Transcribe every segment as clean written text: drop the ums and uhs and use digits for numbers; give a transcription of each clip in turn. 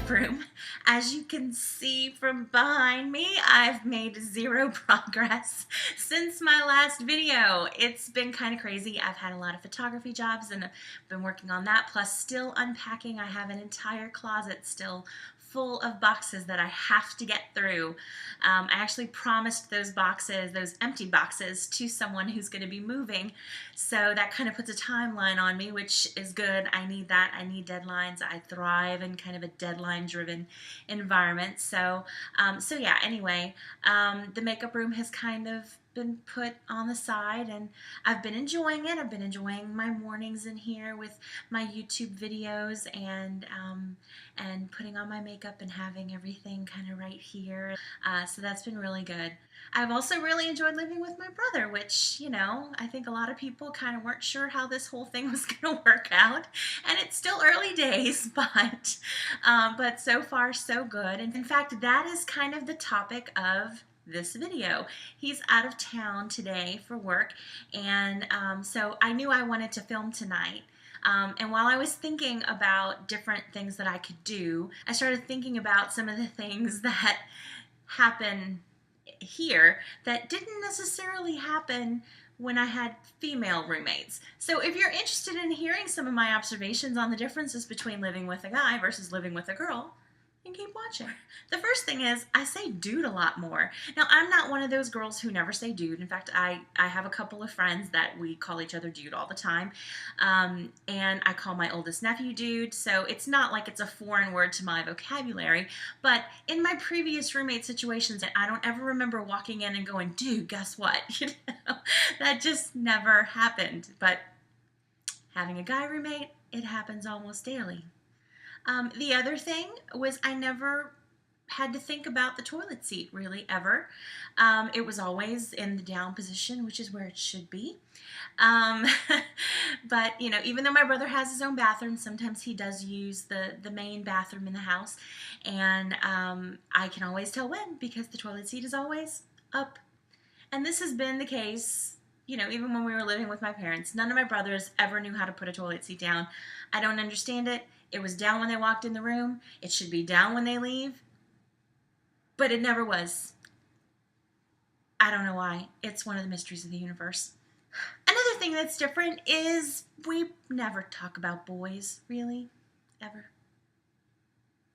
makeup room. As you can see from behind me, I've made zero progress since my last video. It's been kind of crazy. I've had a lot of photography jobs and I've been working on that, plus still unpacking. I have an entire closet still full of boxes that I have to get through. I actually promised those boxes, those empty boxes, to someone who's going to be moving, so that kind of puts a timeline on me, which is good. I need that. I need deadlines. I thrive in kind of a deadline-driven environment. So yeah, anyway, the makeup room has kind of been put on the side, and I've been enjoying it. I've been enjoying my mornings in here with my YouTube videos and putting on my makeup and having everything kind of right here. So that's been really good. I've also really enjoyed living with my brother, which, you know, I think a lot of people kind of weren't sure how this whole thing was going to work out, and it's still early days, but so far so good. And in fact, that is kind of the topic of this video. He's out of town today for work, and so I knew I wanted to film tonight. And while I was thinking about different things that I could do, I started thinking about some of the things that happen here that didn't necessarily happen when I had female roommates. So if you're interested in hearing some of my observations on the differences between living with a guy versus living with a girl, and keep watching. The first thing is, I say dude a lot more. Now, I'm not one of those girls who never say dude. In fact, I have a couple of friends that we call each other dude all the time. And I call my oldest nephew dude, so it's not like it's a foreign word to my vocabulary. But in my previous roommate situations, I don't ever remember walking in and going, dude, guess what? You know, that just never happened. But having a guy roommate, it happens almost daily. The other thing was I never had to think about the toilet seat really ever. It was always in the down position, which is where it should be. But, you know, even though my brother has his own bathroom, sometimes he does use the main bathroom in the house. And I can always tell when, because the toilet seat is always up. And this has been the case, you know, even when we were living with my parents. None of my brothers ever knew how to put a toilet seat down. I don't understand it. It was down when they walked in the room. It should be down when they leave. But it never was. I don't know why. It's one of the mysteries of the universe. Another thing that's different is we never talk about boys, really. Ever.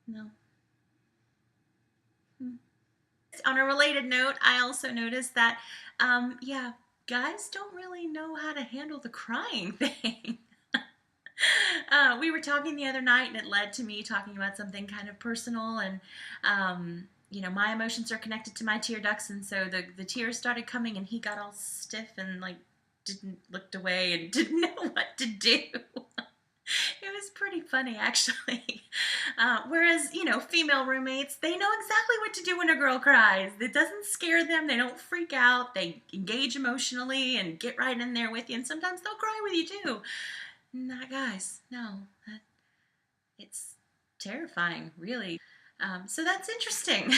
No. On a related note, I also noticed that, yeah, guys don't really know how to handle the crying thing. We were talking the other night, and it led to me talking about something kind of personal, and you know, my emotions are connected to my tear ducts, and so the tears started coming, and he got all stiff and like looked away and didn't know what to do. It was pretty funny, actually. Whereas, you know, female roommates, they know exactly what to do when a girl cries. It doesn't scare them. They don't freak out. They engage emotionally and get right in there with you, and sometimes they'll cry with you too. Not guys. No. It's terrifying, really. So that's interesting.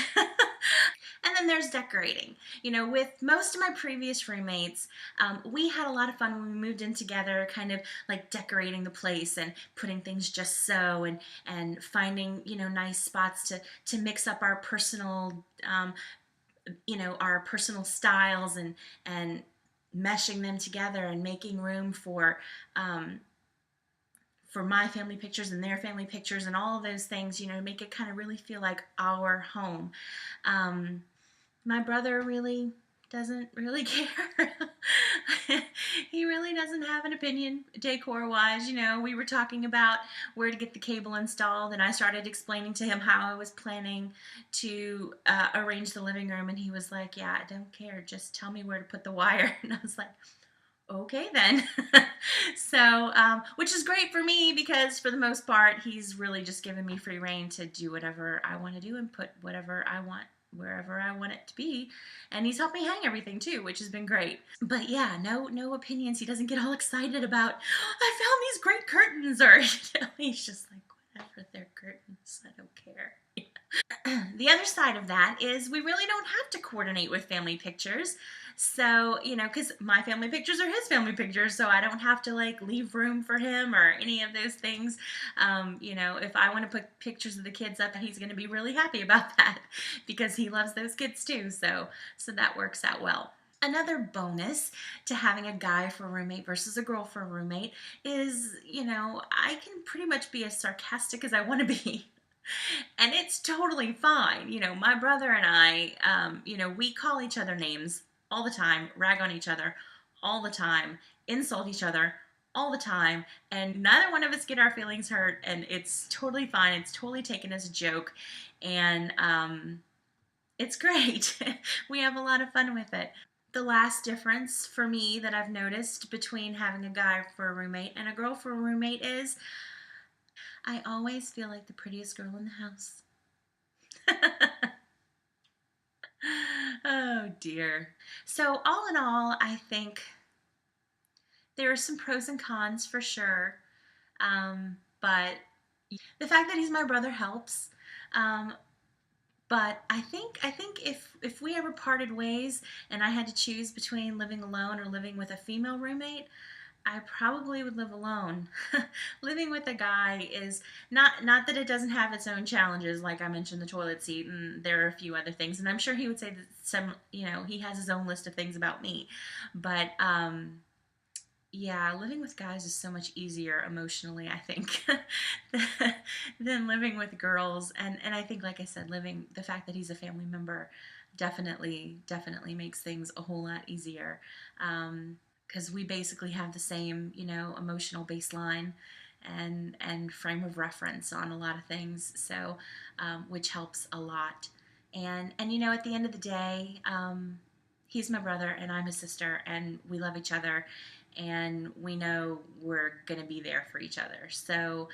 And then there's decorating. You know, with most of my previous roommates, we had a lot of fun when we moved in together, kind of like decorating the place and putting things just so, and finding, you know, nice spots to mix up our personal, you know, our personal styles, and meshing them together and making room for my family pictures and their family pictures and all of those things, you know, to make it kind of really feel like our home. My brother really doesn't really care. He really doesn't have an opinion decor-wise. You know, we were talking about where to get the cable installed, and I started explaining to him how I was planning to arrange the living room, and he was like, yeah, I don't care. Just tell me where to put the wire. And I was like, okay then. So, which is great for me, because for the most part, he's really just given me free reign to do whatever I want to do and put whatever I want wherever I want it to be. And he's helped me hang everything too, which has been great. But yeah, no opinions. He doesn't get all excited about, I found these great curtains, or, you know, he's just like, whatever, they're curtains. I don't care. The other side of that is we really don't have to coordinate with family pictures. So, because my family pictures are his family pictures, so I don't have to like leave room for him or any of those things. If I want to put pictures of the kids up, he's going to be really happy about that because he loves those kids too. So that works out well. Another bonus to having a guy for a roommate versus a girl for a roommate is, I can pretty much be as sarcastic as I want to be. And it's totally fine. My brother and I, we call each other names all the time, rag on each other all the time, insult each other all the time, and neither one of us get our feelings hurt, and it's totally fine. It's totally taken as a joke, and it's great. We have a lot of fun with it. The last difference for me that I've noticed between having a guy for a roommate and a girl for a roommate is I always feel like the prettiest girl in the house. Oh dear. So, all in all, I think there are some pros and cons for sure. But the fact that he's my brother helps. Um, but I think if we ever parted ways and I had to choose between living alone or living with a female roommate, I probably would live alone. Living with a guy is not that it doesn't have its own challenges, like I mentioned the toilet seat, and there are a few other things, and I'm sure he would say that he has his own list of things about me, but yeah, living with guys is so much easier emotionally, I think, than living with girls. And I think, like I said, the fact that he's a family member definitely makes things a whole lot easier. Because we basically have the same, emotional baseline and frame of reference on a lot of things. So, which helps a lot. And at the end of the day, he's my brother and I'm his sister, and we love each other, and we know we're gonna be there for each other. So.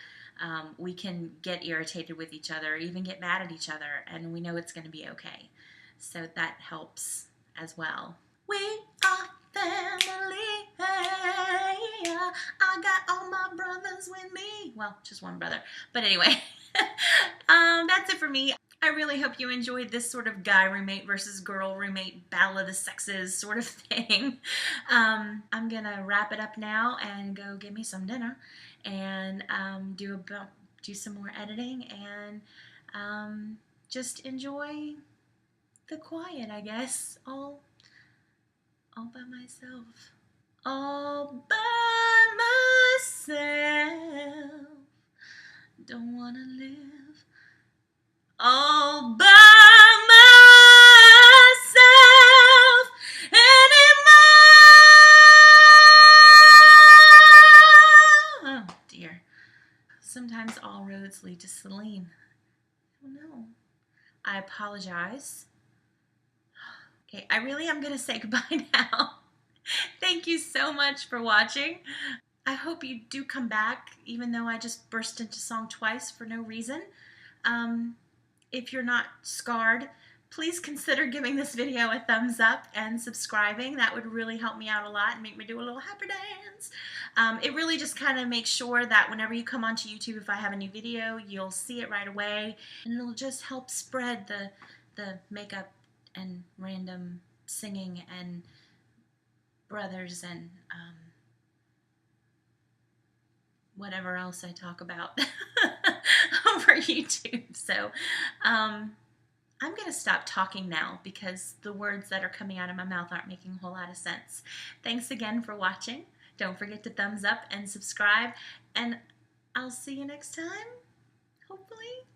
We can get irritated with each other, even get mad at each other, and we know it's going to be okay. So that helps as well. We are family. Hey, I got all my brothers with me. Well, just one brother. But anyway, that's it for me. I really hope you enjoyed this sort of guy roommate versus girl roommate battle of the sexes sort of thing. I'm going to wrap it up now and go get me some dinner and do some more editing and just enjoy the quiet, I guess, all by myself. All by myself. Don't wanna live all by myself anymore. Oh dear. Sometimes all roads lead to Celine. Oh no. I apologize. Okay, I really am going to say goodbye now. Thank you so much for watching. I hope you do come back, even though I just burst into song twice for no reason. Um, if you're not scarred, please consider giving this video a thumbs up and subscribing. That would really help me out a lot and make me do a little happy dance. It really just kind of makes sure that whenever you come onto YouTube, if I have a new video, you'll see it right away, and it'll just help spread the makeup and random singing and brothers and whatever else I talk about over YouTube. So I'm going to stop talking now because the words that are coming out of my mouth aren't making a whole lot of sense. Thanks again for watching. Don't forget to thumbs up and subscribe, and I'll see you next time, hopefully.